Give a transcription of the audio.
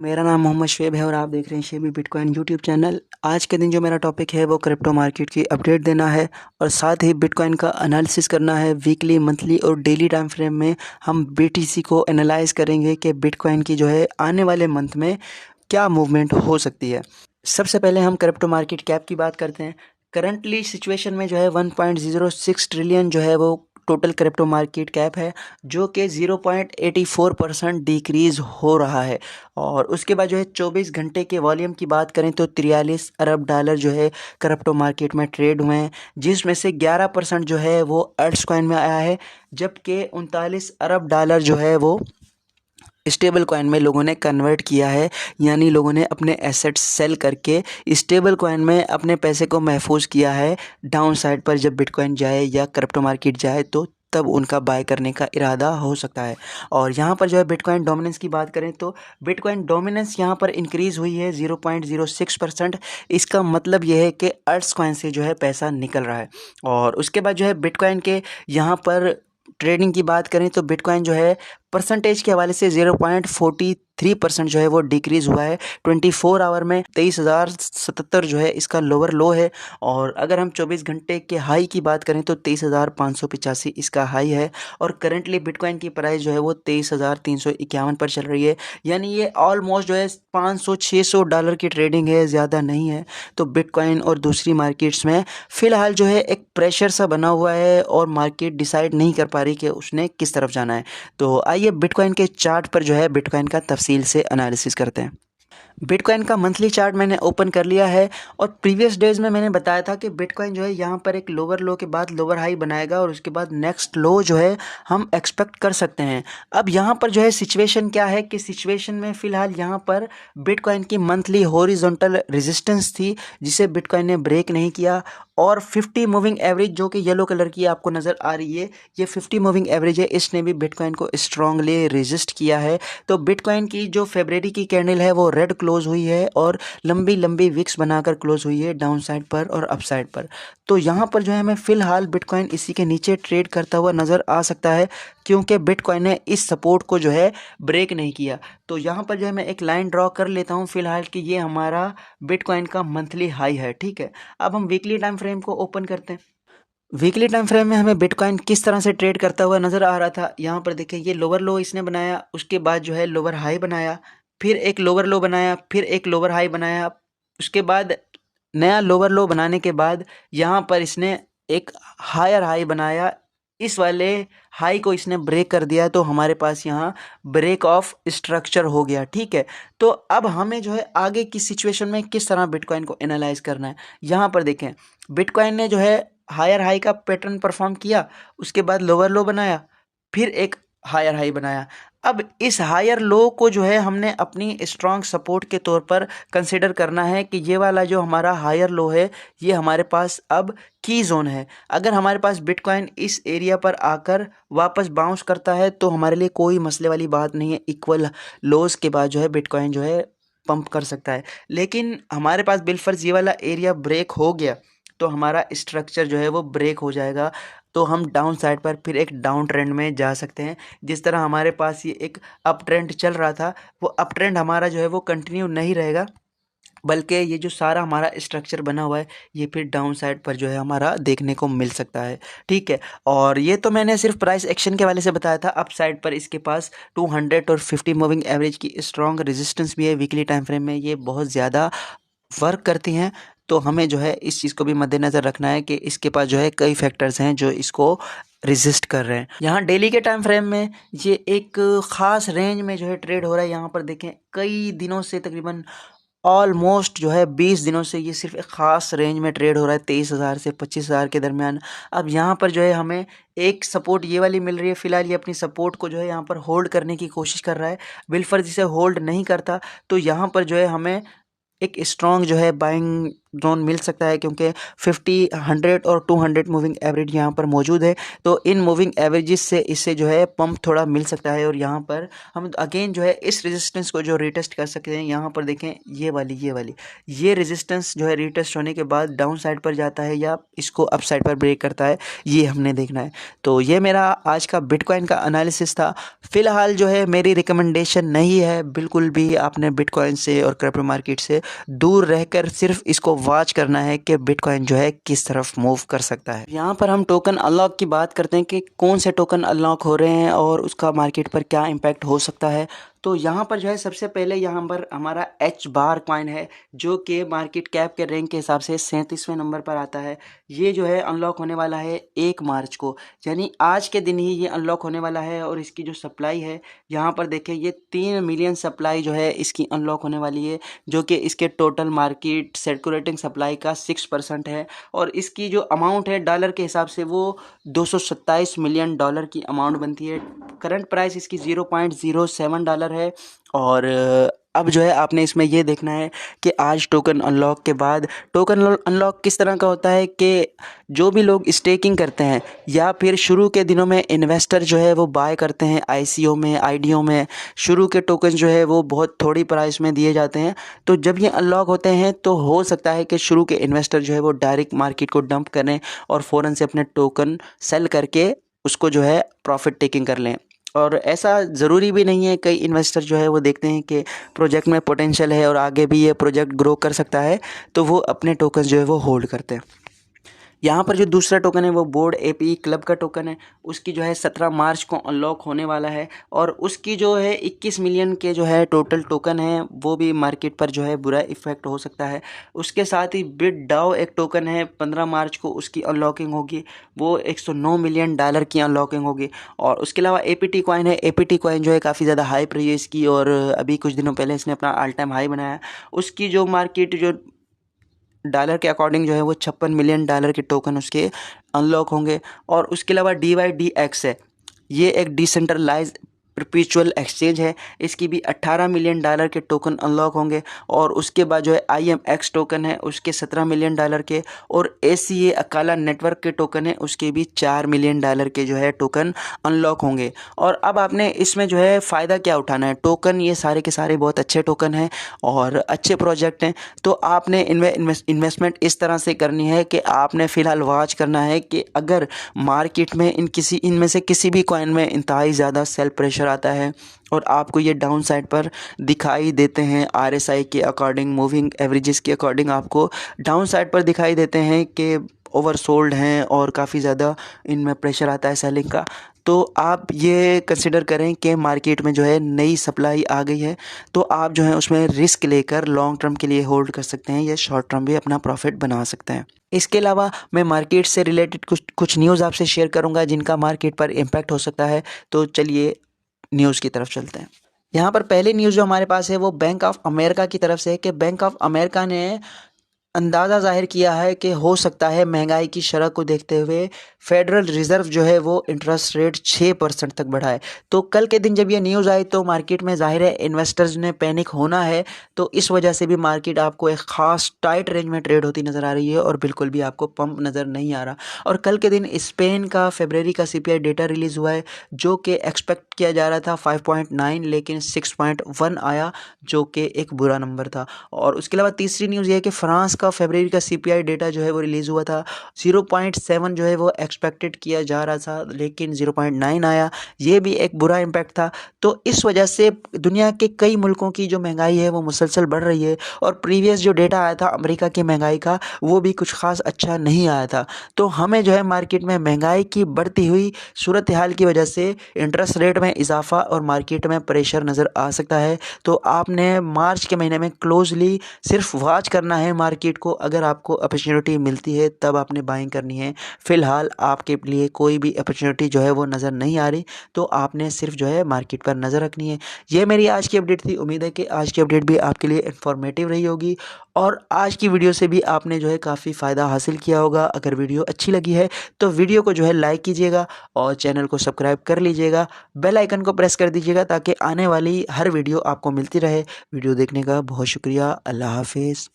मेरा नाम मोहम्मद शुएब है और आप देख रहे हैं शेबी बिटकॉइन यूट्यूब चैनल। आज के दिन जो मेरा टॉपिक है वो क्रिप्टो मार्केट की अपडेट देना है और साथ ही बिटकॉइन का एनालिसिस करना है। वीकली, मंथली और डेली टाइम फ्रेम में हम बीटीसी को एनालाइज करेंगे कि बिटकॉइन की जो है आने वाले मंथ में क्या मूवमेंट हो सकती है। सबसे पहले हम क्रिप्टो मार्केट कैप की बात करते हैं। करंटली सिचुएशन में जो है 1.06 ट्रिलियन जो है वो टोटल क्रिप्टो मार्केट कैप है, जो कि 0.84% डिक्रीज़ हो रहा है। और उसके बाद जो है 24 घंटे के वॉल्यूम की बात करें तो 43 अरब डॉलर जो है क्रिप्टो मार्केट में ट्रेड हुए हैं, जिसमें से 11% जो है वो अल्ट्स कॉइन में आया है, जबकि 39 अरब डॉलर जो है वो स्टेबल कॉइन में लोगों ने कन्वर्ट किया है। यानी लोगों ने अपने एसेट्स सेल करके स्टेबल कॉइन में अपने पैसे को महफूज किया है। डाउन साइड पर जब बिटकॉइन जाए या क्रिप्टो मार्केट जाए तो तब उनका बाय करने का इरादा हो सकता है। और यहाँ पर जो है बिटकॉइन डोमिनेंस की बात करें तो बिटकॉइन डोमिनेंस यहाँ पर इंक्रीज़ हुई है 0.06%। इसका मतलब यह है कि अल्ट्स कॉइन से जो है पैसा निकल रहा है। और उसके बाद जो है बिटकॉइन के यहाँ पर ट्रेडिंग की बात करें तो बिटकॉइन जो है परसेंटेज के हवाले से 0.43% जो है वो डिक्रीज़ हुआ है। 24 आवर में 23,077 जो है इसका लोअर लो है। और अगर हम 24 घंटे के हाई की बात करें तो 23,585 इसका हाई है। और करंटली बिटकॉइन की प्राइस जो है वो 23,351 पर चल रही है। यानी ये ऑलमोस्ट जो है 500-600 डॉलर की ट्रेडिंग है, ज़्यादा नहीं है। तो बिटकॉइन और दूसरी मार्केट्स में फ़िलहाल जो है एक प्रेशर सा बना हुआ है और मार्केट डिसाइड नहीं कर पा रही कि उसने किस तरफ जाना है। तो आइए बिटकॉइन के चार्ट पर जो है बिटकॉइन का तफसील से एनालिसिस करते हैं। बिटकॉइन का मंथली चार्ट मैंने ओपन कर लिया है और प्रीवियस डेज़ में मैंने बताया था कि बिटकॉइन जो है यहाँ पर एक लोअर लो के बाद लोअर हाई बनाएगा और उसके बाद नेक्स्ट लो जो है हम एक्सपेक्ट कर सकते हैं। अब यहाँ पर जो है सिचुएशन क्या है कि सिचुएशन में फ़िलहाल यहाँ पर बिटकॉइन की मंथली हॉरिजॉन्टल रेजिस्टेंस थी, जिसे बिटकॉइन ने ब्रेक नहीं किया। और 50 मूविंग एवरेज जो कि येलो कलर की आपको नज़र आ रही है, ये 50 मूविंग एवरेज है, इसने भी बिटकॉइन को स्ट्रांगली रेजिस्ट किया है। तो बिटकॉइन की जो फरवरी की कैंडल है वो रेड क्लोज हुई है और लंबी लंबी विक्स बनाकर क्लोज हुई है डाउन साइड पर और अप साइड पर। तो यहाँ पर जो है हमें फ़िलहाल बिटकॉइन इसी के नीचे ट्रेड करता हुआ नज़र आ सकता है, क्योंकि बिटकॉइन ने इस सपोर्ट को जो है ब्रेक नहीं किया। तो यहाँ पर जो है मैं एक लाइन ड्रॉ कर लेता हूँ फ़िलहाल कि ये हमारा बिटकॉइन का मंथली हाई है। ठीक है, अब हम वीकली टाइम फ्रेम को ओपन करते हैं। वीकली टाइम फ्रेम में हमें बिटकॉइन किस तरह से ट्रेड करता हुआ नज़र आ रहा था। यहाँ पर देखिए, ये लोअर लो इसने बनाया, उसके बाद जो है लोअर हाई बनाया, फिर एक लोअर लो बनाया, फिर एक लोअर हाई बनाया, उसके बाद नया लोअर लो बनाने के बाद यहाँ पर इसने एक हायर हाई बनाया। इस वाले हाई को इसने ब्रेक कर दिया तो हमारे पास यहाँ ब्रेक ऑफ स्ट्रक्चर हो गया। ठीक है, तो अब हमें जो है आगे की सिचुएशन में किस तरह बिटकॉइन को एनालाइज करना है। यहाँ पर देखें, बिटकॉइन ने जो है हायर हाई का पैटर्न परफॉर्म किया, उसके बाद लोअर लो बनाया, फिर एक हायर हाई बनाया। अब इस हायर लो को जो है हमने अपनी स्ट्रांग सपोर्ट के तौर पर कंसिडर करना है कि ये वाला जो हमारा हायर लो है ये हमारे पास अब की जोन है। अगर हमारे पास बिटकॉइन इस एरिया पर आकर वापस बाउंस करता है तो हमारे लिए कोई मसले वाली बात नहीं है। इक्वल लोज के बाद जो है बिटकॉइन जो है पंप कर सकता है। लेकिन हमारे पास बिलफर्ज ये वाला एरिया ब्रेक हो गया तो हमारा स्ट्रक्चर जो है वो ब्रेक हो जाएगा। तो हम डाउन साइड पर फिर एक डाउन ट्रेंड में जा सकते हैं। जिस तरह हमारे पास ये एक अप ट्रेंड चल रहा था, वो अप ट्रेंड हमारा जो है वो कंटिन्यू नहीं रहेगा, बल्कि ये जो सारा हमारा स्ट्रक्चर बना हुआ है ये फिर डाउन साइड पर जो है हमारा देखने को मिल सकता है। ठीक है, और ये तो मैंने सिर्फ प्राइस एक्शन के वाले से बताया था। अप साइड पर इसके पास 200 और 50 मूविंग एवरेज की स्ट्रॉन्ग रेजिस्टेंस भी है। वीकली टाइम फ्रेम में ये बहुत ज़्यादा वर्क करती हैं। तो हमें जो है इस चीज़ को भी मद्देनज़र रखना है कि इसके पास जो है कई फैक्टर्स हैं जो इसको रेजिस्ट कर रहे हैं। यहाँ डेली के टाइम फ्रेम में ये एक ख़ास रेंज में जो है ट्रेड हो रहा है। यहाँ पर देखें, कई दिनों से तकरीबन ऑलमोस्ट जो है 20 दिनों से ये सिर्फ एक ख़ास रेंज में ट्रेड हो रहा है, 23,000 से 25,000 के दरमियान। अब यहाँ पर जो है हमें एक सपोर्ट ये वाली मिल रही है। फ़िलहाल ये अपनी सपोर्ट को जो है यहाँ पर होल्ड करने की कोशिश कर रहा है। बिलफर्ज इसे होल्ड नहीं करता तो यहाँ पर जो है हमें एक स्ट्रॉन्ग जो है बाइंग जोन मिल सकता है, क्योंकि 50, 100 और 200 मूविंग एवरेज यहाँ पर मौजूद है। तो इन मूविंग एवरेजेस से इससे जो है पंप थोड़ा मिल सकता है और यहाँ पर हम अगेन जो है इस रेजिस्टेंस को जो रीटेस्ट कर सकते हैं। यहाँ पर देखें ये रेजिस्टेंस जो है रीटेस्ट होने के बाद डाउन साइड पर जाता है या इसको अप साइड पर ब्रेक करता है, ये हमने देखना है। तो ये मेरा आज का बिटकॉइन का एनालिसिस था। फिलहाल जो है मेरी रिकमेंडेशन नहीं है बिल्कुल भी, आपने बिटकॉइन से और क्रिप्टो मार्केट से दूर रहकर सिर्फ इसको वॉच करना है कि बिटकॉइन जो है किस तरफ मूव कर सकता है। यहाँ पर हम टोकन अनलॉक की बात करते हैं कि कौन से टोकन अनलॉक हो रहे हैं और उसका मार्केट पर क्या इम्पैक्ट हो सकता है। तो यहाँ पर जो है सबसे पहले यहाँ पर हमारा एच बार कॉइन है, जो कि मार्केट कैप के रैंक के हिसाब से 37वें नंबर पर आता है। ये जो है अनलॉक होने वाला है 1 मार्च को, यानी आज के दिन ही ये अनलॉक होने वाला है। और इसकी जो सप्लाई है यहाँ पर देखें, ये 3 मिलियन सप्लाई जो है इसकी अनलॉक होने वाली है, जो कि इसके टोटल मार्केट सर्कुलेटिंग सप्लाई का 6% है। और इसकी जो अमाउंट है डॉलर के हिसाब से वो 227 मिलियन डॉलर की अमाउंट बनती है। करंट प्राइस इसकी $0.07 है। और अब जो है आपने इसमें ये देखना है कि आज टोकन अनलॉक के बाद, टोकन अनलॉक किस तरह का होता है कि जो भी लोग स्टेकिंग करते हैं या फिर शुरू के दिनों में इन्वेस्टर जो है वो बाय करते हैं आईसीओ में, आईडीओ में, शुरू के टोकन जो है वो बहुत थोड़ी प्राइस में दिए जाते हैं। तो जब ये अनलॉक होते हैं तो हो सकता है कि शुरू के इन्वेस्टर जो है वो डायरेक्ट मार्केट को डंप करें और फ़ौरन से अपने टोकन सेल करके उसको जो है प्रॉफिट टेकिंग कर लें। और ऐसा ज़रूरी भी नहीं है, कई इन्वेस्टर जो है वो देखते हैं कि प्रोजेक्ट में पोटेंशियल है और आगे भी ये प्रोजेक्ट ग्रो कर सकता है, तो वो अपने टोकन जो है वो होल्ड करते हैं। यहाँ पर जो दूसरा टोकन है वो बोर्ड एपी क्लब का टोकन है, उसकी जो है 17 मार्च को अनलॉक होने वाला है। और उसकी जो है 21 मिलियन के जो है टोटल टोकन है, वो भी मार्केट पर जो है बुरा इफेक्ट हो सकता है। उसके साथ ही बिटडाओ एक टोकन है, 15 मार्च को उसकी अनलॉकिंग होगी, वो $109 मिलियन की अनलॉकिंग होगी। और उसके अलावा एपीटी कॉइन है, एपीटी कॉइन जो है काफ़ी ज़्यादा हाई प्राइस की, और अभी कुछ दिनों पहले इसने अपना ऑल टाइम हाई बनाया। उसकी जो मार्केट जो डॉलर के अकॉर्डिंग जो है वो $56 मिलियन के टोकन उसके अनलॉक होंगे। और उसके अलावा DYDX है, ये एक डिसेंट्रलाइज परपेचुअल एक्सचेंज है, इसकी भी $18 मिलियन के टोकन अनलॉक होंगे। और उसके बाद जो है IMX टोकन है, उसके $17 मिलियन के। और ACA अकाला नेटवर्क के टोकन है, उसके भी $4 मिलियन के जो है टोकन अनलॉक होंगे। और अब आपने इसमें जो है फ़ायदा क्या उठाना है, टोकन ये सारे के सारे बहुत अच्छे टोकन हैं और अच्छे प्रोजेक्ट हैं। तो आपने इन्वेस्टमेंट इस तरह से करनी है कि आपने फ़िलहाल वॉच करना है कि अगर मार्केट में इनमें से किसी भी कॉइन में इंतहाई ज़्यादा सेल प्रेशर आता है और आपको ये डाउन साइड पर दिखाई देते हैं, RSI के अकॉर्डिंग, मूविंग एवरेजेस के अकॉर्डिंग आपको डाउन साइड पर दिखाई देते हैं कि ओवरसोल्ड हैं और काफ़ी ज़्यादा इनमें प्रेशर आता है सेलिंग का, तो आप ये कंसिडर करें कि मार्केट में जो है नई सप्लाई आ गई है, तो आप जो है उसमें रिस्क लेकर लॉन्ग टर्म के लिए होल्ड कर सकते हैं या शॉर्ट टर्म भी अपना प्रॉफिट बना सकते हैं। इसके अलावा मैं मार्केट से रिलेटेड कुछ न्यूज़ आपसे शेयर करूंगा जिनका मार्केट पर इम्पैक्ट हो सकता है। तो चलिए न्यूज़ की तरफ चलते हैं। यहाँ पर पहली न्यूज़ जो हमारे पास है वो बैंक ऑफ अमेरिका की तरफ से है कि बैंक ऑफ अमेरिका ने अंदाज़ा ज़ाहिर किया है कि हो सकता है महंगाई की शरह को देखते हुए फेडरल रिज़र्व जो है वो इंटरेस्ट रेट 6% तक बढ़ाए। तो कल के दिन जब ये न्यूज़ आई तो मार्केट में ज़ाहिर है इन्वेस्टर्स ने पैनिक होना है, तो इस वजह से भी मार्केट आपको एक ख़ास टाइट रेंज में ट्रेड होती नज़र आ रही है और बिल्कुल भी आपको पंप नज़र नहीं आ रहा। और कल के दिन स्पेन का फरवरी का CPI डेटा रिलीज़ हुआ है, जो कि एक्सपेक्ट किया जा रहा था 5.9, लेकिन 6.1 आया, जो कि एक बुरा नंबर था। और उसके अलावा तीसरी न्यूज़ ये है कि फ्रांस का फरवरी का CPI डेटा जो है वो रिलीज़ हुआ था, 0.7 जो है वो एक्सपेक्टेड किया जा रहा था, लेकिन 0.9 आया, ये भी एक बुरा इम्पैक्ट था। तो इस वजह से दुनिया के कई मुल्कों की जो महंगाई है वो मुसलसल बढ़ रही है। और प्रीवियस जो डेटा आया था अमेरिका की महंगाई का, वो भी कुछ खास अच्छा नहीं आया था। तो हमें जो है मार्केट में महंगाई की बढ़ती हुई सूरत हाल की वजह से इंटरेस्ट रेट में इजाफा और मार्केट में प्रेशर नज़र आ सकता है। तो आपने मार्च के महीने में क्लोजली सिर्फ वॉच करना है मार्केट को। अगर आपको अपॉर्चुनिटी मिलती है तब आपने बाइंग करनी है। फ़िलहाल आपके लिए कोई भी अपॉर्चुनिटी जो है वो नज़र नहीं आ रही, तो आपने सिर्फ जो है मार्केट पर नज़र रखनी है। ये मेरी आज की अपडेट थी। उम्मीद है कि आज की अपडेट भी आपके लिए इन्फॉर्मेटिव रही होगी और आज की वीडियो से भी आपने जो है काफ़ी फ़ायदा हासिल किया होगा। अगर वीडियो अच्छी लगी है तो वीडियो को जो है लाइक कीजिएगा और चैनल को सब्सक्राइब कर लीजिएगा, बेल आइकन को प्रेस कर दीजिएगा ताकि आने वाली हर वीडियो आपको मिलती रहे। वीडियो देखने का बहुत शुक्रिया। अल्लाह हाफिज़।